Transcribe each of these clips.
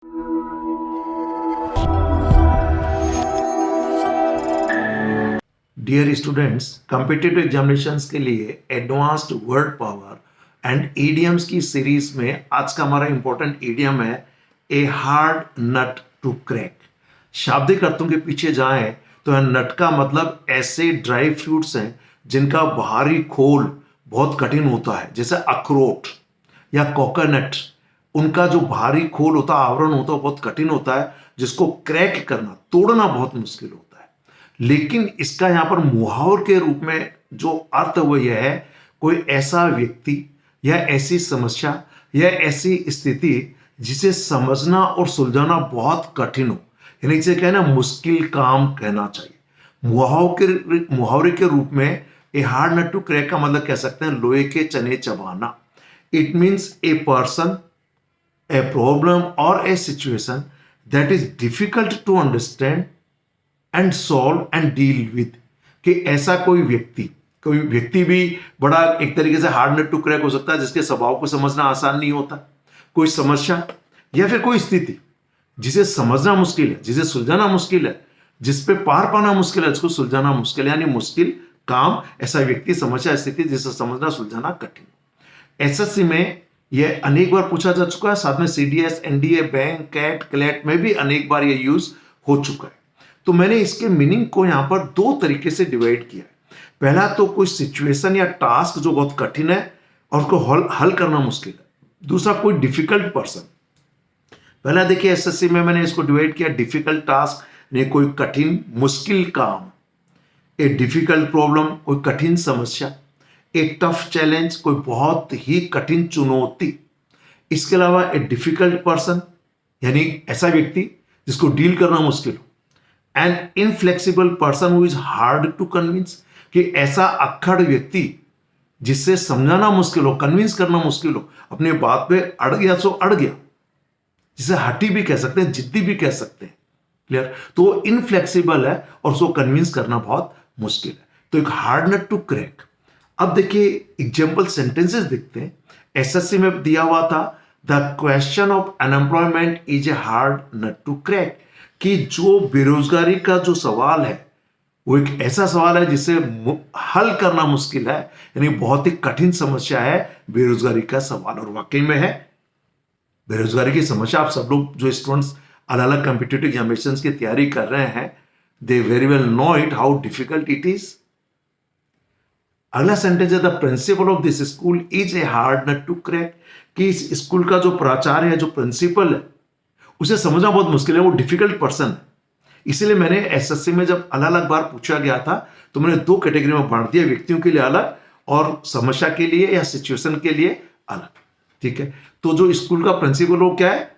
Dear students, competitive examinations के लिए advanced word power and idioms की सीरीज में आज का हमारा इंपॉर्टेंट ईडियम है a hard nut to crack. शाब्दिक अर्थों के पीछे जाएं तो नट का मतलब ऐसे ड्राई फ्रूट्स हैं जिनका बाहरी खोल बहुत कठिन होता है, जैसे अखरोट या कोकोनट। उनका जो बाहरी खोल होता है, आवरण होता है, बहुत कठिन होता है, जिसको क्रैक करना, तोड़ना बहुत मुश्किल होता है। लेकिन इसका यहां पर मुहावर के रूप में जो अर्थ वो यह है, कोई ऐसा व्यक्ति या ऐसी समस्या या ऐसी स्थिति जिसे समझना और सुलझाना बहुत कठिन हो, यानी इसे कहना मुश्किल काम कहना चाहिए। मुहावरे के रूप में a hard nut to crack का मतलब कह सकते हैं लोहे के चने चबाना। It means a person, a problem or a situation that is difficult to understand and solve and deal with। कि ऐसा कोई व्यक्ति भी बड़ा एक तरीके से हार्ड नट टू क्रैक हो सकता है, जिसके स्वभाव को समझना आसान नहीं होता। कोई समस्या या फिर कोई स्थिति जिसे समझना मुश्किल है, जिसे सुलझाना मुश्किल है, जिस पे पार पाना मुश्किल है, जिसको सुलझाना मुश्किल है, यानी मुश्किल काम। ऐसा व्यक्ति, समस्या, स्थिति जिसे समझना सुलझाना कठिन। एसएससी में यह अनेक बार पूछा जा चुका है, साथ में CDS, NDA, bank, CAT, CLAT में भी अनेक बार यह यूज हो चुका है। तो मैंने इसके मीनिंग को यहां पर दो तरीके से डिवाइड किया है। पहला तो कोई सिचुएशन या टास्क जो बहुत कठिन है और उसको हल करना मुश्किल है। दूसरा कोई डिफिकल्ट पर्सन। पहला देखिए, एसएससी में मैंने इसको डिवाइड किया, डिफिकल्ट टास्क ने कोई कठिन मुश्किल काम, ए डिफिकल्ट प्रॉब्लम कोई कठिन समस्या, एक टफ चैलेंज कोई बहुत ही कठिन चुनौती। इसके अलावा ए डिफिकल्ट पर्सन यानी ऐसा व्यक्ति जिसको डील करना मुश्किल हो। And inflexible person who is hard to convince, कि ऐसा अक्खड़ व्यक्ति जिससे समझाना मुश्किल हो, कन्विंस करना मुश्किल हो, अपनी बात पे अड़ गया सो अड़ गया, जिसे हठी भी कह सकते हैं, जिद्दी भी कह सकते हैं। क्लियर? तो वो इनफ्लेक्सिबल है और उसको कन्विंस करना बहुत मुश्किल है। तो एक हार्ड नट टू क्रैक। अब देखिए एग्जाम्पल सेंटेंसेस देखते हैं। एसएससी में दिया हुआ था, the question of unemployment is a hard nut to crack, कि जो बेरोजगारी का जो सवाल है वो एक ऐसा सवाल है जिसे हल करना मुश्किल है, यानी बहुत ही कठिन समस्या है बेरोजगारी का सवाल। और वाकई में है बेरोजगारी की समस्या। आप सब लोग जो स्टूडेंट्स अलग अलग कॉम्पिटिटिव एग्जामिनेशंस की तैयारी कर रहे हैं, they very well know it how difficult it is. अगला सेंटेंस है, the principal of this school is a hard nut to crack, कि इस स्कूल का जो प्राचार्य है, जो प्रिंसिपल है, उसे समझना बहुत मुश्किल है, वो डिफिकल्ट पर्सन है। इसीलिए मैंने एसएससी में जब अलग अलग बार पूछा गया था तो मैंने दो कैटेगरी में बांट दिया, व्यक्तियों के लिए अलग और समस्या के लिए या सिचुएशन के लिए अलग। ठीक है? तो जो स्कूल का प्रिंसिपल हो क्या है,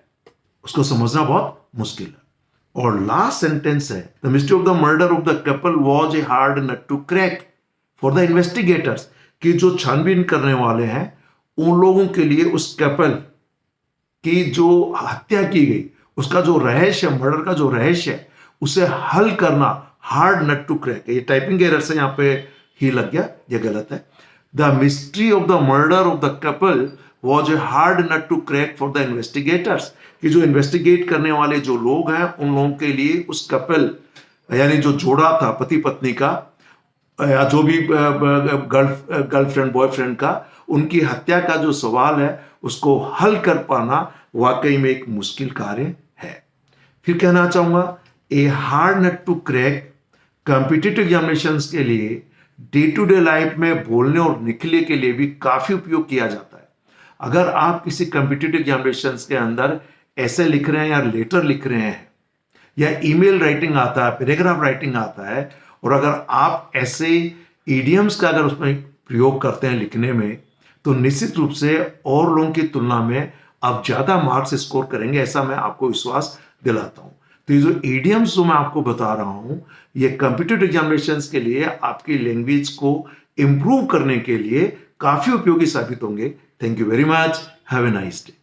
उसको समझना बहुत मुश्किल है। और लास्ट सेंटेंस है, the mystery of the murder of the couple was a hard nut to crack for the investigators, कि जो छानबीन करने वाले हैं उन लोगों के लिए उस कपल की जो हत्या की गई उसका जो रहस्य, मर्डर का जो रहस्य है, उसे हल करना हार्ड नट टू क्रैक है। ये टाइपिंग एरर से यहां पे ही लग गया, ये गलत है। The mystery of the murder of the couple was a hard nut to crack for the investigators, कि जो इन्वेस्टिगेट करने वाले जो लोग हैं उन लोगों के लिए उस कपल यानी जो जोड़ा था पति पत्नी का या जो भी गर्लफ्रेंड बॉयफ्रेंड का, उनकी हत्या का जो सवाल है उसको हल कर पाना वाकई में एक मुश्किल कार्य है। फिर कहना चाहूंगा, a hard nut to crack competitive examinations के लिए डे टू डे लाइफ में बोलने और लिखने के लिए भी काफी उपयोग किया जाता है। अगर आप किसी कॉम्पिटिटिव एग्जामिनेशंस के अंदर ऐसे लिख रहे हैं या लेटर लिख रहे हैं या ईमेल राइटिंग आता है, पैराग्राफ राइटिंग आता है, और अगर आप ऐसे इडियम्स का अगर उसमें प्रयोग करते हैं लिखने में, तो निश्चित रूप से और लोगों की तुलना में आप ज्यादा मार्क्स स्कोर करेंगे, ऐसा मैं आपको विश्वास दिलाता हूं। तो ये जो इडियम्स जो मैं आपको बता रहा हूं, ये कॉम्पिटिटिव एग्जामिनेशंस के लिए आपकी लैंग्वेज को इंप्रूव करने के लिए काफी उपयोगी साबित होंगे। Thank you very much, have a nice day.